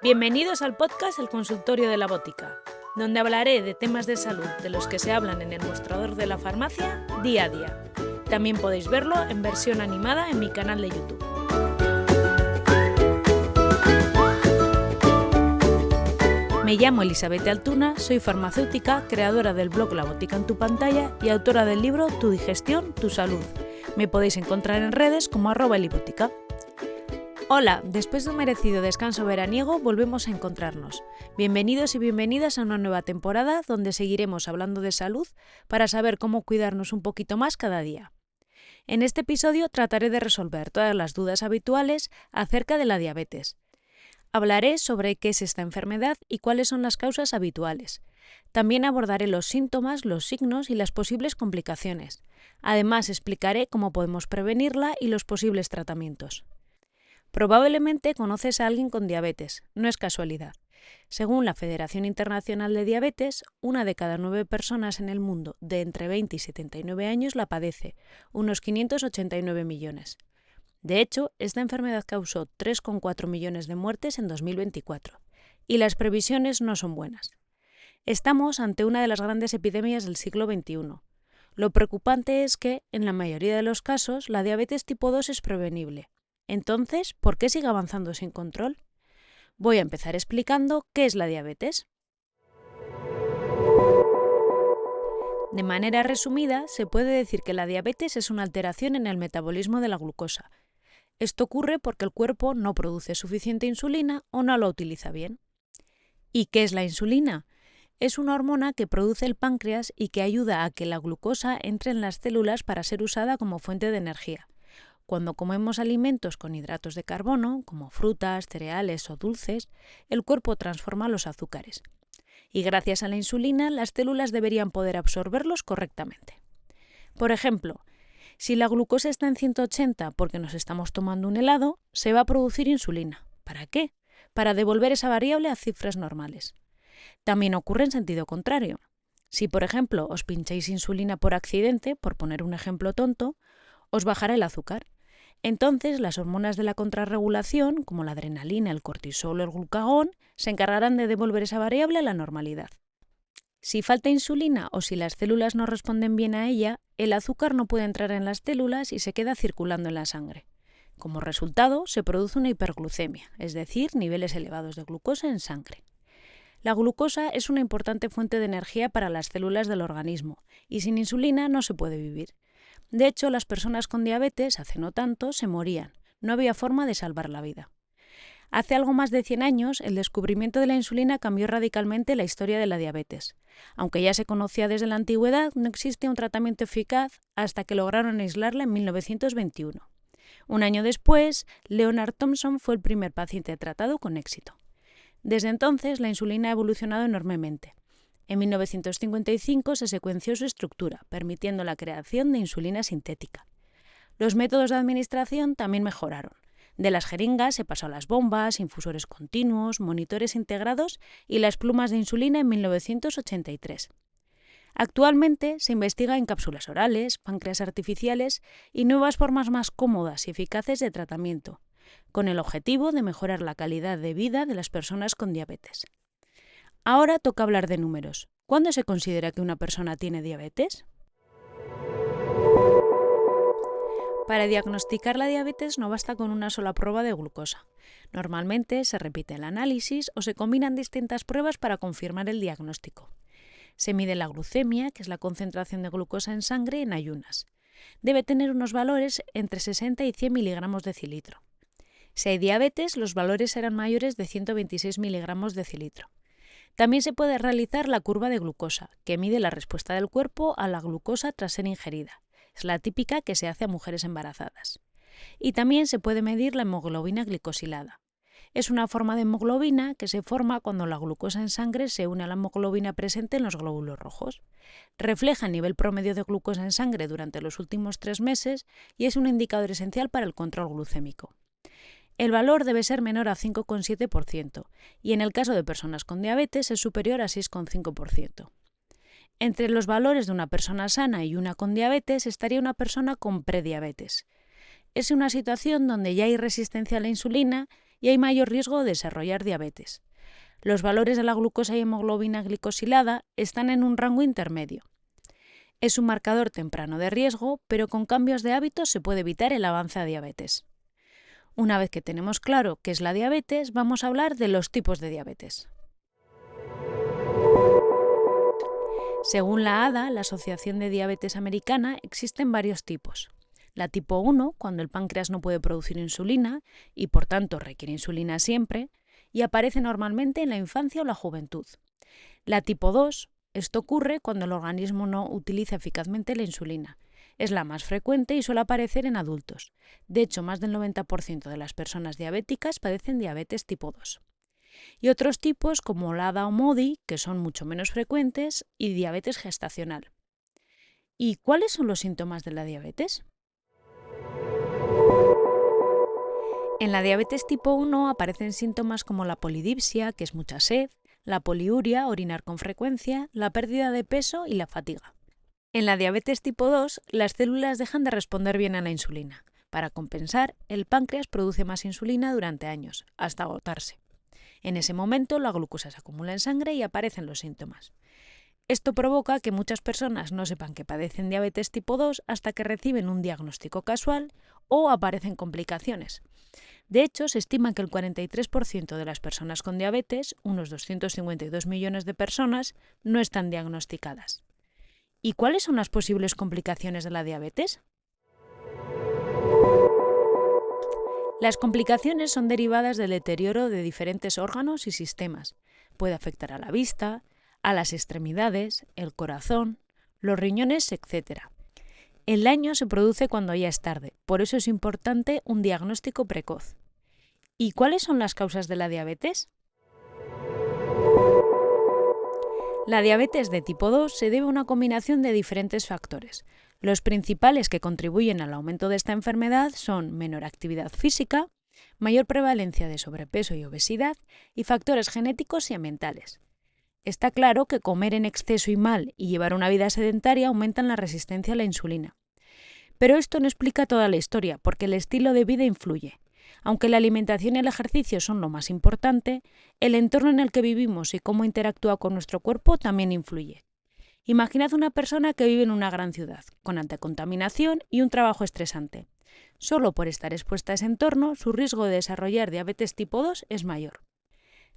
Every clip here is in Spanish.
Bienvenidos al podcast El Consultorio de la Botica, donde hablaré de temas de salud de los que se hablan en el mostrador de la farmacia día a día. También podéis verlo en versión animada en mi canal de YouTube. Me llamo Elizabeth Altuna, soy farmacéutica, creadora del blog La Botica en tu pantalla y autora del libro Tu digestión, tu salud. Me podéis encontrar en redes como @elibotica. Hola, después de un merecido descanso veraniego volvemos a encontrarnos. Bienvenidos y bienvenidas a una nueva temporada donde seguiremos hablando de salud para saber cómo cuidarnos un poquito más cada día. En este episodio trataré de resolver todas las dudas habituales acerca de la diabetes. Hablaré sobre qué es esta enfermedad y cuáles son las causas habituales. También abordaré los síntomas, los signos y las posibles complicaciones. Además, explicaré cómo podemos prevenirla y los posibles tratamientos. Probablemente conoces a alguien con diabetes, no es casualidad. Según la Federación Internacional de Diabetes, 1 de cada 9 personas en el mundo de entre 20 y 79 años la padece, unos 589 millones. De hecho, esta enfermedad causó 3,4 millones de muertes en 2024, y las previsiones no son buenas. Estamos ante una de las grandes epidemias del siglo XXI. Lo preocupante es que, en la mayoría de los casos, la diabetes tipo 2 es prevenible. Entonces, ¿por qué sigue avanzando sin control? Voy a empezar explicando qué es la diabetes. De manera resumida, se puede decir que la diabetes es una alteración en el metabolismo de la glucosa. Esto ocurre porque el cuerpo no produce suficiente insulina o no la utiliza bien. ¿Y qué es la insulina? Es una hormona que produce el páncreas y que ayuda a que la glucosa entre en las células para ser usada como fuente de energía. Cuando comemos alimentos con hidratos de carbono, como frutas, cereales o dulces, el cuerpo transforma los azúcares. Y gracias a la insulina, las células deberían poder absorberlos correctamente. Por ejemplo, si la glucosa está en 180 porque nos estamos tomando un helado, se va a producir insulina. ¿Para qué? Para devolver esa variable a cifras normales. También ocurre en sentido contrario. Si, por ejemplo, os pincháis insulina por accidente, por poner un ejemplo tonto, os bajará el azúcar. Entonces, las hormonas de la contrarregulación, como la adrenalina, el cortisol o el glucagón, se encargarán de devolver esa variable a la normalidad. Si falta insulina o si las células no responden bien a ella, el azúcar no puede entrar en las células y se queda circulando en la sangre. Como resultado, se produce una hiperglucemia, es decir, niveles elevados de glucosa en sangre. La glucosa es una importante fuente de energía para las células del organismo y sin insulina no se puede vivir. De hecho, las personas con diabetes, hace no tanto, se morían. No había forma de salvar la vida. Hace algo más de 100 años, el descubrimiento de la insulina cambió radicalmente la historia de la diabetes. Aunque ya se conocía desde la antigüedad, no existía un tratamiento eficaz hasta que lograron aislarla en 1921. Un año después, Leonard Thompson fue el primer paciente tratado con éxito. Desde entonces, la insulina ha evolucionado enormemente. En 1955 se secuenció su estructura, permitiendo la creación de insulina sintética. Los métodos de administración también mejoraron. De las jeringas se pasó a las bombas, infusores continuos, monitores integrados y las plumas de insulina en 1983. Actualmente se investiga en cápsulas orales, páncreas artificiales y nuevas formas más cómodas y eficaces de tratamiento, con el objetivo de mejorar la calidad de vida de las personas con diabetes. Ahora toca hablar de números. ¿Cuándo se considera que una persona tiene diabetes? Para diagnosticar la diabetes no basta con una sola prueba de glucosa. Normalmente se repite el análisis o se combinan distintas pruebas para confirmar el diagnóstico. Se mide la glucemia, que es la concentración de glucosa en sangre, en ayunas. Debe tener unos valores entre 60 y 100 miligramos decilitro. Si hay diabetes, los valores serán mayores de 126 miligramos decilitro. También se puede realizar la curva de glucosa, que mide la respuesta del cuerpo a la glucosa tras ser ingerida. Es la típica que se hace a mujeres embarazadas. Y también se puede medir la hemoglobina glicosilada. Es una forma de hemoglobina que se forma cuando la glucosa en sangre se une a la hemoglobina presente en los glóbulos rojos. Refleja el nivel promedio de glucosa en sangre durante los últimos 3 meses y es un indicador esencial para el control glucémico. El valor debe ser menor a 5,7% y en el caso de personas con diabetes es superior a 6,5%. Entre los valores de una persona sana y una con diabetes estaría una persona con prediabetes. Es una situación donde ya hay resistencia a la insulina y hay mayor riesgo de desarrollar diabetes. Los valores de la glucosa y hemoglobina glicosilada están en un rango intermedio. Es un marcador temprano de riesgo, pero con cambios de hábitos se puede evitar el avance a diabetes. Una vez que tenemos claro qué es la diabetes, vamos a hablar de los tipos de diabetes. Según la ADA, la Asociación de Diabetes Americana, existen varios tipos. La tipo 1, cuando el páncreas no puede producir insulina y por tanto requiere insulina siempre, y aparece normalmente en la infancia o la juventud. La tipo 2, esto ocurre cuando el organismo no utiliza eficazmente la insulina. Es la más frecuente y suele aparecer en adultos. De hecho, más del 90% de las personas diabéticas padecen diabetes tipo 2. Y otros tipos como la ADA o MODY, que son mucho menos frecuentes, y diabetes gestacional. ¿Y cuáles son los síntomas de la diabetes? En la diabetes tipo 1 aparecen síntomas como la polidipsia, que es mucha sed, la poliuria, orinar con frecuencia, la pérdida de peso y la fatiga. En la diabetes tipo 2, las células dejan de responder bien a la insulina. Para compensar, el páncreas produce más insulina durante años, hasta agotarse. En ese momento, la glucosa se acumula en sangre y aparecen los síntomas. Esto provoca que muchas personas no sepan que padecen diabetes tipo 2 hasta que reciben un diagnóstico casual o aparecen complicaciones. De hecho, se estima que el 43% de las personas con diabetes, unos 252 millones de personas, no están diagnosticadas. ¿Y cuáles son las posibles complicaciones de la diabetes? Las complicaciones son derivadas del deterioro de diferentes órganos y sistemas. Puede afectar a la vista, a las extremidades, el corazón, los riñones, etc. El daño se produce cuando ya es tarde, por eso es importante un diagnóstico precoz. ¿Y cuáles son las causas de la diabetes? La diabetes de tipo 2 se debe a una combinación de diferentes factores. Los principales que contribuyen al aumento de esta enfermedad son menor actividad física, mayor prevalencia de sobrepeso y obesidad y factores genéticos y ambientales. Está claro que comer en exceso y mal y llevar una vida sedentaria aumentan la resistencia a la insulina. Pero esto no explica toda la historia, porque el estilo de vida influye. Aunque la alimentación y el ejercicio son lo más importante, el entorno en el que vivimos y cómo interactúa con nuestro cuerpo también influye. Imaginad una persona que vive en una gran ciudad, con alta contaminación y un trabajo estresante. Solo por estar expuesta a ese entorno, su riesgo de desarrollar diabetes tipo 2 es mayor.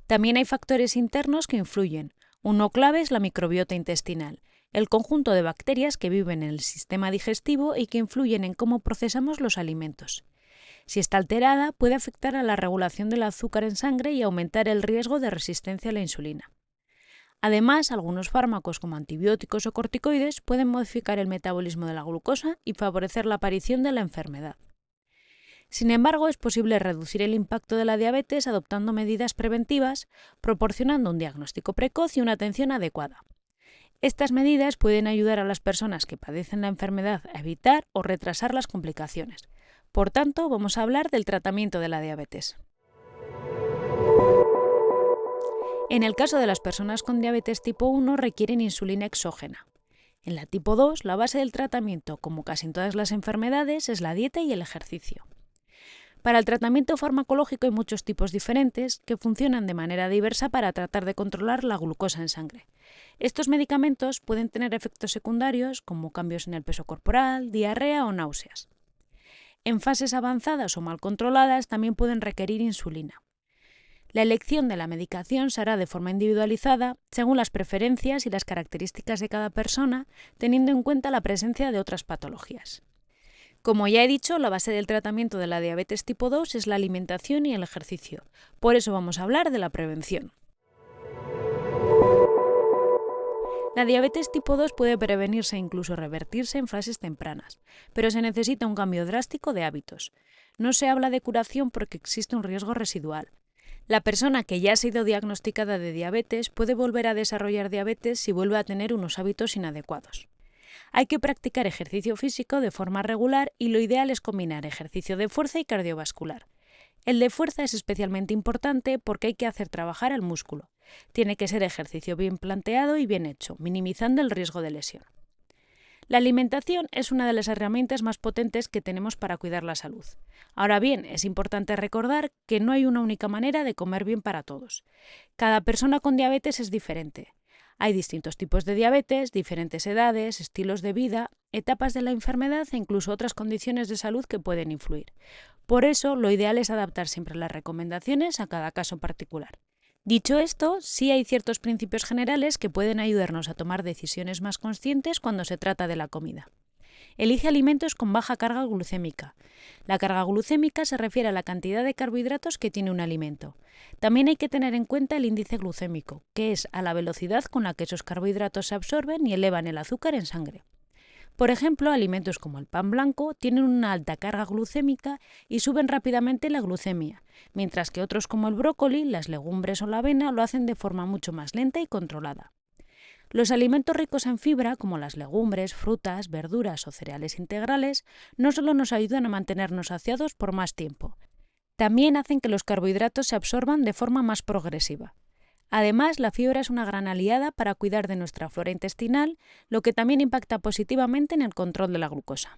También hay factores internos que influyen. Uno clave es la microbiota intestinal, el conjunto de bacterias que viven en el sistema digestivo y que influyen en cómo procesamos los alimentos. Si está alterada, puede afectar a la regulación del azúcar en sangre y aumentar el riesgo de resistencia a la insulina. Además, algunos fármacos como antibióticos o corticoides pueden modificar el metabolismo de la glucosa y favorecer la aparición de la enfermedad. Sin embargo, es posible reducir el impacto de la diabetes adoptando medidas preventivas, proporcionando un diagnóstico precoz y una atención adecuada. Estas medidas pueden ayudar a las personas que padecen la enfermedad a evitar o retrasar las complicaciones. Por tanto, vamos a hablar del tratamiento de la diabetes. En el caso de las personas con diabetes tipo 1 requieren insulina exógena. En la tipo 2, la base del tratamiento, como casi en todas las enfermedades, es la dieta y el ejercicio. Para el tratamiento farmacológico hay muchos tipos diferentes que funcionan de manera diversa para tratar de controlar la glucosa en sangre. Estos medicamentos pueden tener efectos secundarios como cambios en el peso corporal, diarrea o náuseas. En fases avanzadas o mal controladas también pueden requerir insulina. La elección de la medicación se hará de forma individualizada según las preferencias y las características de cada persona, teniendo en cuenta la presencia de otras patologías. Como ya he dicho, la base del tratamiento de la diabetes tipo 2 es la alimentación y el ejercicio. Por eso vamos a hablar de la prevención. La diabetes tipo 2 puede prevenirse e incluso revertirse en fases tempranas, pero se necesita un cambio drástico de hábitos. No se habla de curación porque existe un riesgo residual. La persona que ya ha sido diagnosticada de diabetes puede volver a desarrollar diabetes si vuelve a tener unos hábitos inadecuados. Hay que practicar ejercicio físico de forma regular y lo ideal es combinar ejercicio de fuerza y cardiovascular. El de fuerza es especialmente importante porque hay que hacer trabajar al músculo. Tiene que ser ejercicio bien planteado y bien hecho, minimizando el riesgo de lesión. La alimentación es una de las herramientas más potentes que tenemos para cuidar la salud. Ahora bien, es importante recordar que no hay una única manera de comer bien para todos. Cada persona con diabetes es diferente. Hay distintos tipos de diabetes, diferentes edades, estilos de vida, etapas de la enfermedad e incluso otras condiciones de salud que pueden influir. Por eso, lo ideal es adaptar siempre las recomendaciones a cada caso particular. Dicho esto, sí hay ciertos principios generales que pueden ayudarnos a tomar decisiones más conscientes cuando se trata de la comida. Elige alimentos con baja carga glucémica. La carga glucémica se refiere a la cantidad de carbohidratos que tiene un alimento. También hay que tener en cuenta el índice glucémico, que es a la velocidad con la que esos carbohidratos se absorben y elevan el azúcar en sangre. Por ejemplo, alimentos como el pan blanco tienen una alta carga glucémica y suben rápidamente la glucemia, mientras que otros como el brócoli, las legumbres o la avena lo hacen de forma mucho más lenta y controlada. Los alimentos ricos en fibra, como las legumbres, frutas, verduras o cereales integrales, no solo nos ayudan a mantenernos saciados por más tiempo, también hacen que los carbohidratos se absorban de forma más progresiva. Además, la fibra es una gran aliada para cuidar de nuestra flora intestinal, lo que también impacta positivamente en el control de la glucosa.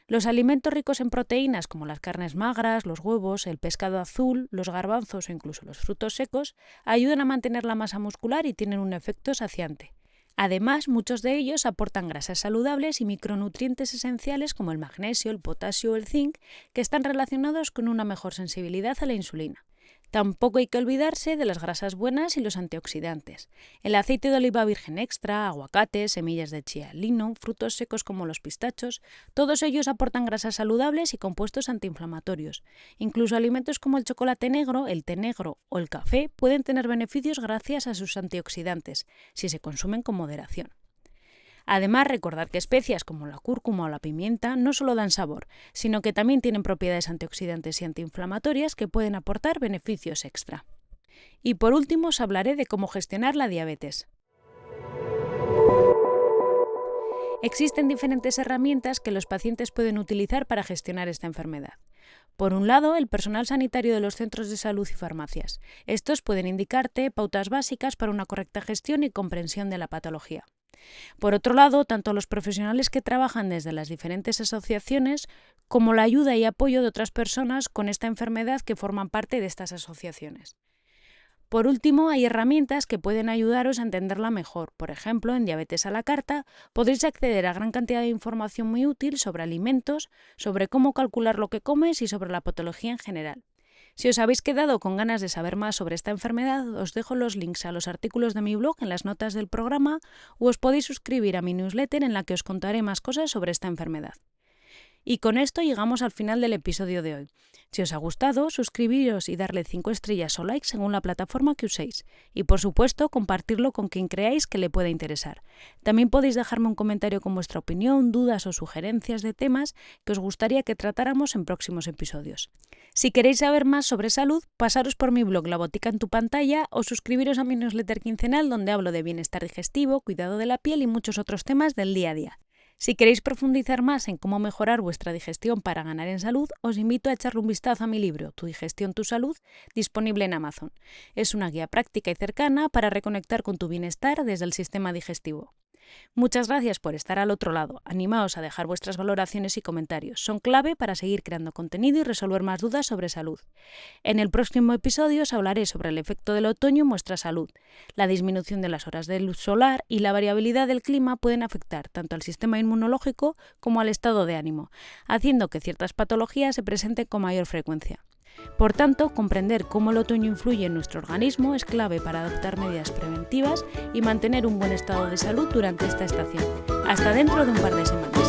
Los alimentos ricos en proteínas, como las carnes magras, los huevos, el pescado azul, los garbanzos o incluso los frutos secos, ayudan a mantener la masa muscular y tienen un efecto saciante. Además, muchos de ellos aportan grasas saludables y micronutrientes esenciales como el magnesio, el potasio o el zinc, que están relacionados con una mejor sensibilidad a la insulina. Tampoco hay que olvidarse de las grasas buenas y los antioxidantes. El aceite de oliva virgen extra, aguacate, semillas de chía, lino, frutos secos como los pistachos, todos ellos aportan grasas saludables y compuestos antiinflamatorios. Incluso alimentos como el chocolate negro, el té negro o el café pueden tener beneficios gracias a sus antioxidantes, si se consumen con moderación. Además, recordar que especias como la cúrcuma o la pimienta no solo dan sabor, sino que también tienen propiedades antioxidantes y antiinflamatorias que pueden aportar beneficios extra. Y por último, os hablaré de cómo gestionar la diabetes. Existen diferentes herramientas que los pacientes pueden utilizar para gestionar esta enfermedad. Por un lado, el personal sanitario de los centros de salud y farmacias. Estos pueden indicarte pautas básicas para una correcta gestión y comprensión de la patología. Por otro lado, tanto los profesionales que trabajan desde las diferentes asociaciones como la ayuda y apoyo de otras personas con esta enfermedad que forman parte de estas asociaciones. Por último, hay herramientas que pueden ayudaros a entenderla mejor. Por ejemplo, en Diabetes a la Carta podréis acceder a gran cantidad de información muy útil sobre alimentos, sobre cómo calcular lo que comes y sobre la patología en general. Si os habéis quedado con ganas de saber más sobre esta enfermedad, os dejo los links a los artículos de mi blog en las notas del programa o os podéis suscribir a mi newsletter en la que os contaré más cosas sobre esta enfermedad. Y con esto llegamos al final del episodio de hoy. Si os ha gustado, suscribiros y darle 5 estrellas o likes según la plataforma que uséis. Y por supuesto, compartirlo con quien creáis que le pueda interesar. También podéis dejarme un comentario con vuestra opinión, dudas o sugerencias de temas que os gustaría que tratáramos en próximos episodios. Si queréis saber más sobre salud, pasaros por mi blog La Botica en tu pantalla o suscribiros a mi newsletter quincenal donde hablo de bienestar digestivo, cuidado de la piel y muchos otros temas del día a día. Si queréis profundizar más en cómo mejorar vuestra digestión para ganar en salud, os invito a echarle un vistazo a mi libro Tu digestión, tu salud, disponible en Amazon. Es una guía práctica y cercana para reconectar con tu bienestar desde el sistema digestivo. Muchas gracias por estar al otro lado. Animaos a dejar vuestras valoraciones y comentarios. Son clave para seguir creando contenido y resolver más dudas sobre salud. En el próximo episodio os hablaré sobre el efecto del otoño en vuestra salud. La disminución de las horas de luz solar y la variabilidad del clima pueden afectar tanto al sistema inmunológico como al estado de ánimo, haciendo que ciertas patologías se presenten con mayor frecuencia. Por tanto, comprender cómo el otoño influye en nuestro organismo es clave para adoptar medidas preventivas y mantener un buen estado de salud durante esta estación. Hasta dentro de un par de semanas.